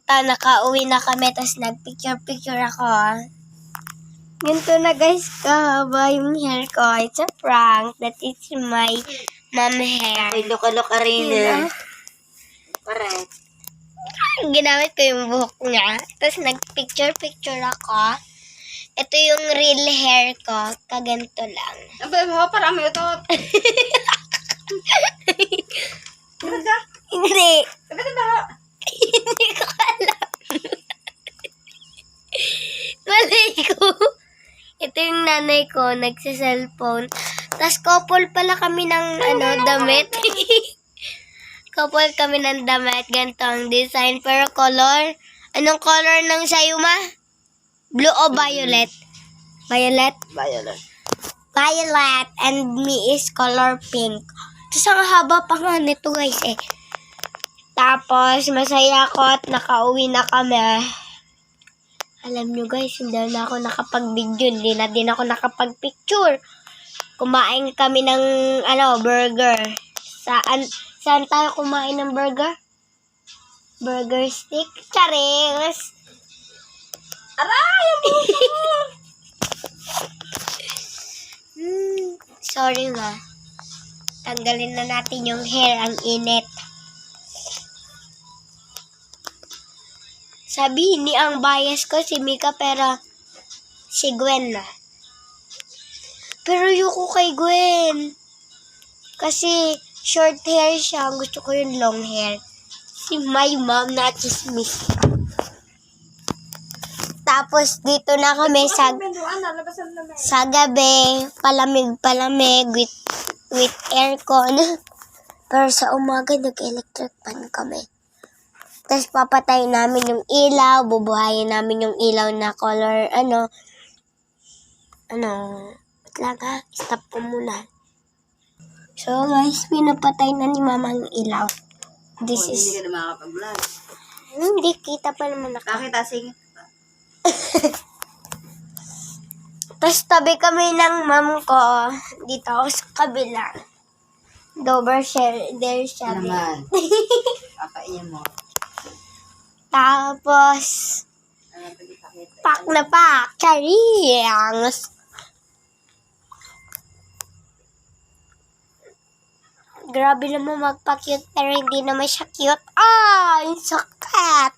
Nakauwi na kami, tapos nagpicture-picture ako. Yun to na guys, kahaba yung hair ko. It's a prank. That is my mom hair. Ay, loka-loka rin eh. Correct. Ginamit ko yung buhok niya. Tapos nagpicture-picture ako. Ito yung real hair ko. Kaganto lang. Abay mo, parang may utot. Talaga? Hindi. Talaga ba? Hindi ko alam. Malay ko. Ito yung nanay ko, nagsa-cellphone. Tapos couple pala kami ng damit. Couple kami ng damit. Ganito ang design. Pero color. Anong color ng sayo, ma? Blue o violet? Violet? Violet. Violet. And me is color pink. Tapos ang haba pa nga nito guys eh. Tapos masaya ako at nakauwi na kami. Alam nyo guys, hindi na ako nakapag-video. Hindi na din ako nakapag-picture. Kumain kami ng burger. Saan tayo kumain ng burger? Burger stick? Charis! Aray! Sorry ma. Tanggalin na natin yung hair. Ang init. Sabi, ni ang bias ko si Mika pero si Gwen na. Pero yuko kay Gwen. Kasi short hair siya. Gusto ko yung long hair. Si my mom, not just me. Tapos dito na kami sa gabi. Palamig with aircon. Pero sa umaga nag-electric fan kami. Tapos papatayin namin yung ilaw, bubuhayin namin yung ilaw na color, wait lang ha, stop ko muna. So guys, pinapatay na ni mama yung ilaw. This is... Hindi ka na makakapag-vlog. Hindi, kita pa naman ako. Bakit asing? Tapos tabi kami ng mom ko, dito ako sa kabila. Dober share, there siya. Naman. Papain mo. Tapos, pak na pak. Chariyang. Grabe naman magpa-cute pero hindi naman siya cute. Ah, yung sakit.